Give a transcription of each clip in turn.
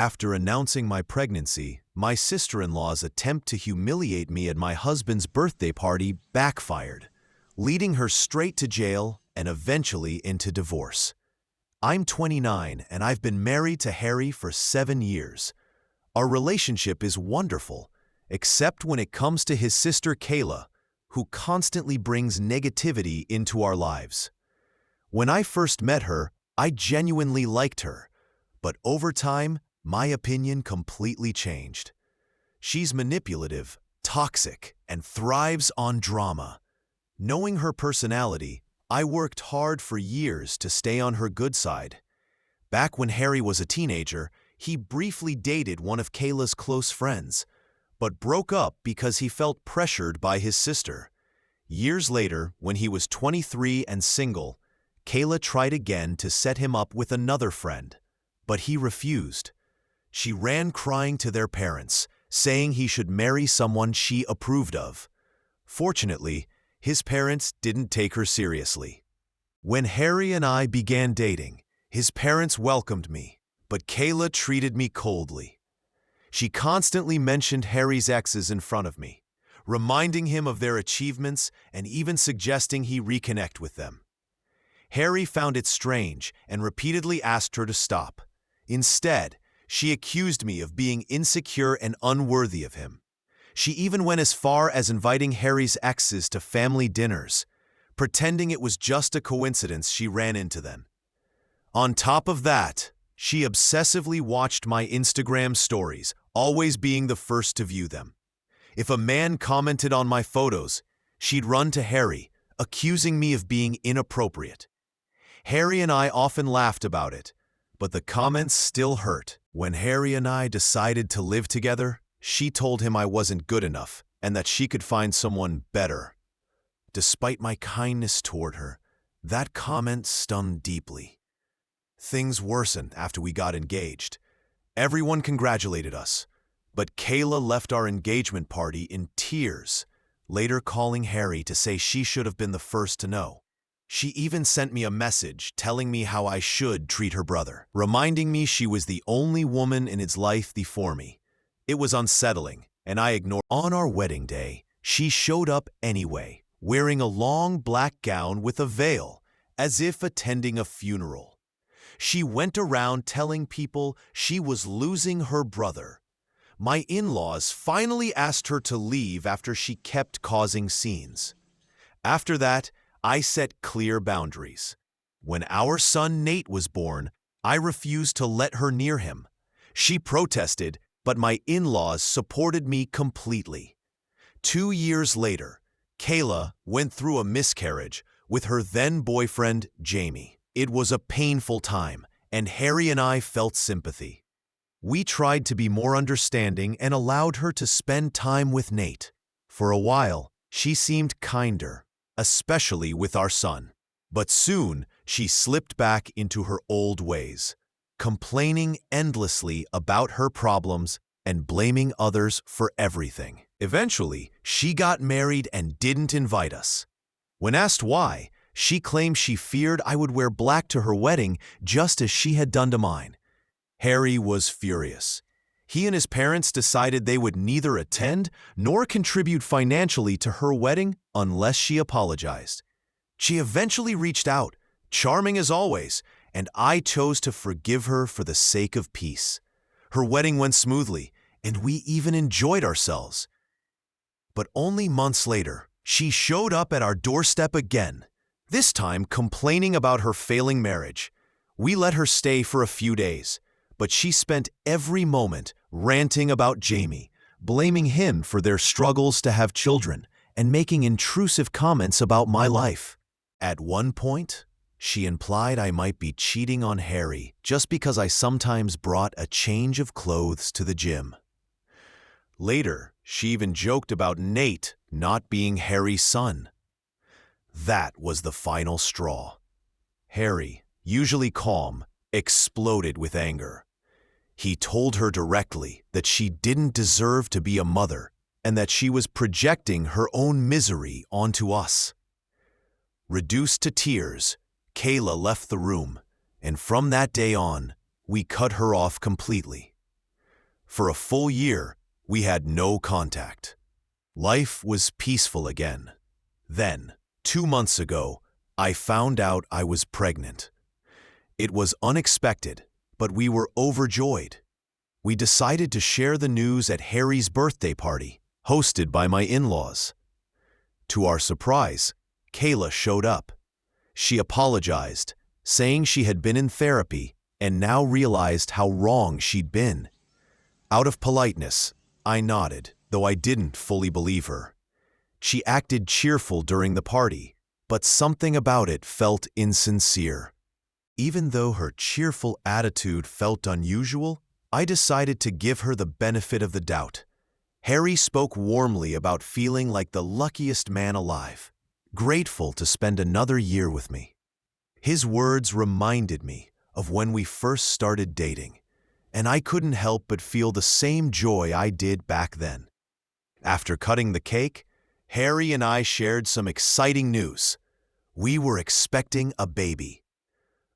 After announcing my pregnancy, my sister-in-law's attempt to humiliate me at my husband's birthday party backfired, leading her straight to jail and eventually into divorce. I'm 29 and I've been married to Harry for 7 years. Our relationship is wonderful, except when it comes to his sister Kayla, who constantly brings negativity into our lives. When I first met her, I genuinely liked her, but over time, my opinion completely changed. She's manipulative, toxic, and thrives on drama. Knowing her personality, I worked hard for years to stay on her good side. Back when Harry was a teenager, he briefly dated one of Kayla's close friends, but broke up because he felt pressured by his sister. Years later, when he was 23 and single, Kayla tried again to set him up with another friend, but he refused. She ran crying to their parents, saying he should marry someone she approved of. Fortunately, his parents didn't take her seriously. When Harry and I began dating, his parents welcomed me, but Kayla treated me coldly. She constantly mentioned Harry's exes in front of me, reminding him of their achievements and even suggesting he reconnect with them. Harry found it strange and repeatedly asked her to stop. Instead, she accused me of being insecure and unworthy of him. She even went as far as inviting Harry's exes to family dinners, pretending it was just a coincidence she ran into them. On top of that, she obsessively watched my Instagram stories, always being the first to view them. If a man commented on my photos, she'd run to Harry, accusing me of being inappropriate. Harry and I often laughed about it, but the comments still hurt. When Harry and I decided to live together, she told him I wasn't good enough and that she could find someone better. Despite my kindness toward her, that comment stung deeply. Things worsened after we got engaged. Everyone congratulated us, but Kayla left our engagement party in tears, later calling Harry to say she should have been the first to know. She even sent me a message telling me how I should treat her brother, reminding me she was the only woman in his life before me. It was unsettling, and I ignored. On our wedding day, she showed up anyway, wearing a long black gown with a veil, as if attending a funeral. She went around telling people she was losing her brother. My in-laws finally asked her to leave after she kept causing scenes. After that, I set clear boundaries. When our son Nate was born, I refused to let her near him. She protested, but my in-laws supported me completely. 2 years later, Kayla went through a miscarriage with her then-boyfriend, Jamie. It was a painful time, and Harry and I felt sympathy. We tried to be more understanding and allowed her to spend time with Nate. For a while, she seemed kinder, especially with our son. But soon, she slipped back into her old ways, complaining endlessly about her problems and blaming others for everything. Eventually, she got married and didn't invite us. When asked why, she claimed she feared I would wear black to her wedding just as she had done to mine. Harry was furious. He and his parents decided they would neither attend nor contribute financially to her wedding unless she apologized. She eventually reached out, charming as always, and I chose to forgive her for the sake of peace. Her wedding went smoothly, and we even enjoyed ourselves. But only months later, she showed up at our doorstep again, this time complaining about her failing marriage. We let her stay for a few days, but she spent every moment ranting about Jamie, blaming him for their struggles to have children, and making intrusive comments about my life. At one point, she implied I might be cheating on Harry just because I sometimes brought a change of clothes to the gym. Later, she even joked about Nate not being Harry's son. That was the final straw. Harry, usually calm, exploded with anger. He told her directly that she didn't deserve to be a mother and that she was projecting her own misery onto us. Reduced to tears, Kayla left the room, and from that day on, we cut her off completely. For a full year, we had no contact. Life was peaceful again. Then, 2 months ago, I found out I was pregnant. It was unexpected, but we were overjoyed. We decided to share the news at Harry's birthday party, hosted by my in-laws. To our surprise, Kayla showed up. She apologized, saying she had been in therapy and now realized how wrong she'd been. Out of politeness, I nodded, though I didn't fully believe her. She acted cheerful during the party, but something about it felt insincere. Even though her cheerful attitude felt unusual, I decided to give her the benefit of the doubt. Harry spoke warmly about feeling like the luckiest man alive, grateful to spend another year with me. His words reminded me of when we first started dating, and I couldn't help but feel the same joy I did back then. After cutting the cake, Harry and I shared some exciting news. We were expecting a baby.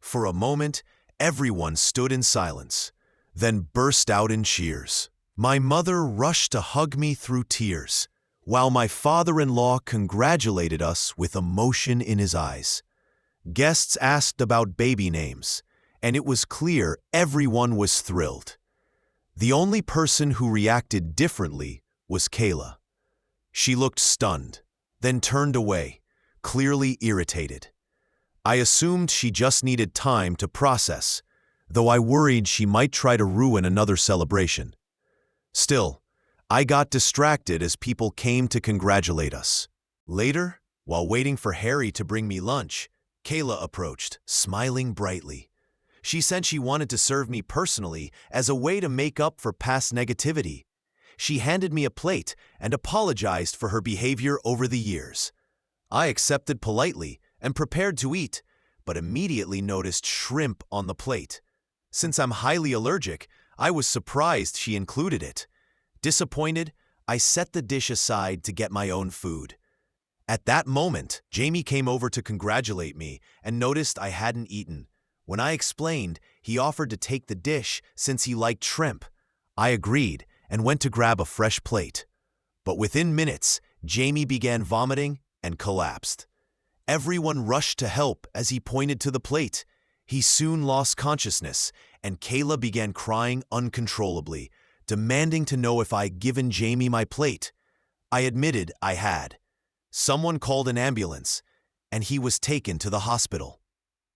For a moment, everyone stood in silence, then burst out in cheers. My mother rushed to hug me through tears, while my father-in-law congratulated us with emotion in his eyes. Guests asked about baby names, and it was clear everyone was thrilled. The only person who reacted differently was Kayla. She looked stunned, then turned away, clearly irritated. I assumed she just needed time to process, though I worried she might try to ruin another celebration. Still, I got distracted as people came to congratulate us. Later, while waiting for Harry to bring me lunch, Kayla approached, smiling brightly. She said she wanted to serve me personally as a way to make up for past negativity. She handed me a plate and apologized for her behavior over the years. I accepted politely and prepared to eat, but immediately noticed shrimp on the plate. Since I'm highly allergic, I was surprised she included it. Disappointed, I set the dish aside to get my own food. At that moment, Jamie came over to congratulate me and noticed I hadn't eaten. When I explained, he offered to take the dish since he liked shrimp. I agreed and went to grab a fresh plate. But within minutes, Jamie began vomiting and collapsed. Everyone rushed to help as he pointed to the plate. He soon lost consciousness, and Kayla began crying uncontrollably, demanding to know if I'd given Jamie my plate. I admitted I had. Someone called an ambulance, and he was taken to the hospital.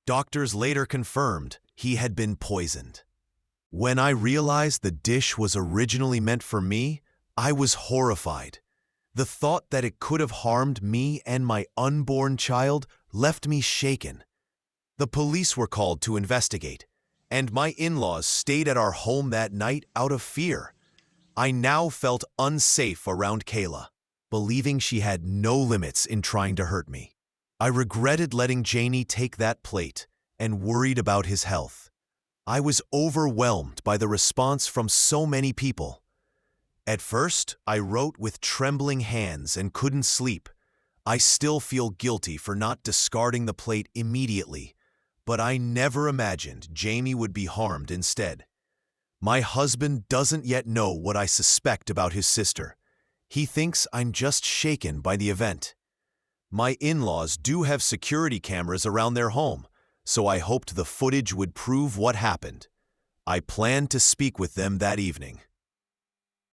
Doctors later confirmed he had been poisoned. When I realized the dish was originally meant for me, I was horrified. The thought that it could have harmed me and my unborn child left me shaken. The police were called to investigate, and my in-laws stayed at our home that night out of fear. I now felt unsafe around Kayla, believing she had no limits in trying to hurt me. I regretted letting Jamie take that plate and worried about his health. I was overwhelmed by the response from so many people. At first, I wrote with trembling hands and couldn't sleep. I still feel guilty for not discarding the plate immediately, but I never imagined Jamie would be harmed instead. My husband doesn't yet know what I suspect about his sister. He thinks I'm just shaken by the event. My in-laws do have security cameras around their home, so I hoped the footage would prove what happened. I planned to speak with them that evening.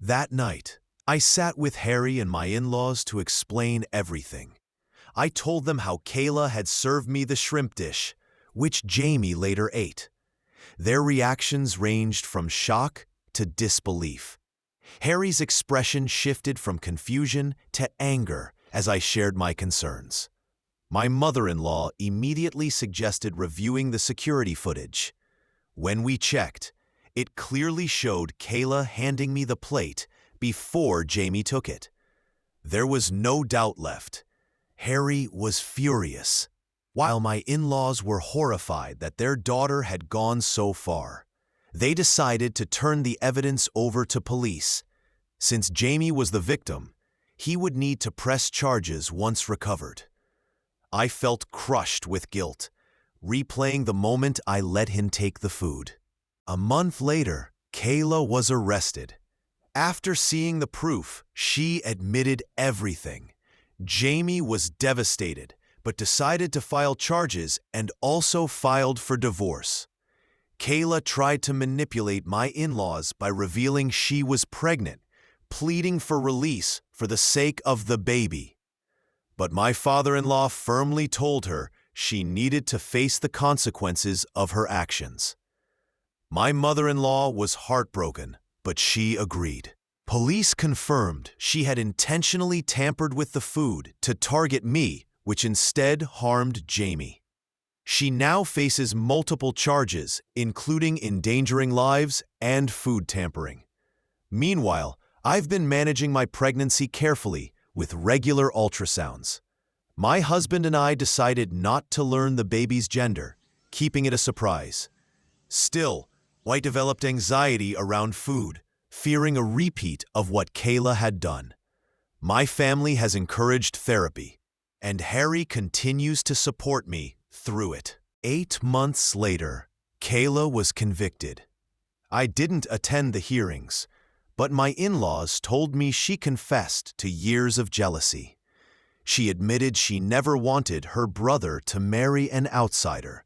That night, I sat with Harry and my in-laws to explain everything. I told them how Kayla had served me the shrimp dish, which Jamie later ate. Their reactions ranged from shock to disbelief. Harry's expression shifted from confusion to anger as I shared my concerns. My mother-in-law immediately suggested reviewing the security footage. When we checked, it clearly showed Kayla handing me the plate before Jamie took it. There was no doubt left. Harry was furious, while my in-laws were horrified that their daughter had gone so far. They decided to turn the evidence over to police. Since Jamie was the victim, he would need to press charges once recovered. I felt crushed with guilt, replaying the moment I let him take the food. A month later, Kayla was arrested. After seeing the proof, she admitted everything. Jamie was devastated, but decided to file charges and also filed for divorce. Kayla tried to manipulate my in-laws by revealing she was pregnant, pleading for release for the sake of the baby. But my father-in-law firmly told her she needed to face the consequences of her actions. My mother-in-law was heartbroken, but she agreed. Police confirmed she had intentionally tampered with the food to target me, which instead harmed Jamie. She now faces multiple charges, including endangering lives and food tampering. Meanwhile, I've been managing my pregnancy carefully with regular ultrasounds. My husband and I decided not to learn the baby's gender, keeping it a surprise. Still, I developed anxiety around food, fearing a repeat of what Kayla had done. My family has encouraged therapy, and Harry continues to support me through it. 8 months later, Kayla was convicted. I didn't attend the hearings, but my in-laws told me she confessed to years of jealousy. She admitted she never wanted her brother to marry an outsider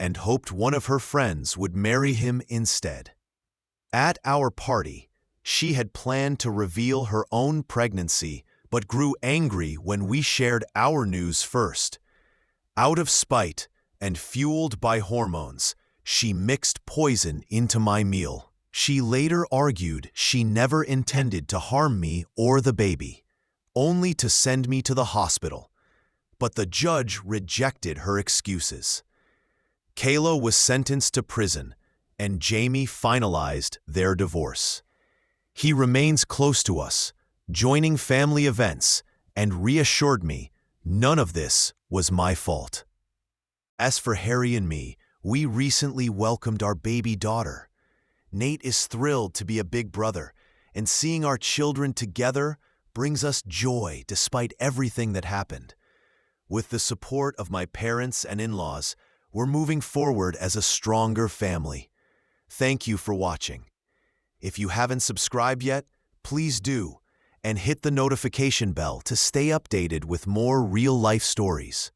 and hoped one of her friends would marry him instead. At our party, she had planned to reveal her own pregnancy but grew angry when we shared our news first. Out of spite and fueled by hormones, she mixed poison into my meal. She later argued she never intended to harm me or the baby, only to send me to the hospital. But the judge rejected her excuses. Kayla was sentenced to prison, and Jamie finalized their divorce. He remains close to us, joining family events, and reassured me none of this was my fault. As for Harry and me, we recently welcomed our baby daughter. Nate is thrilled to be a big brother, and seeing our children together brings us joy despite everything that happened. With the support of my parents and in-laws, we're moving forward as a stronger family. Thank you for watching. If you haven't subscribed yet, please do, and hit the notification bell to stay updated with more real-life stories.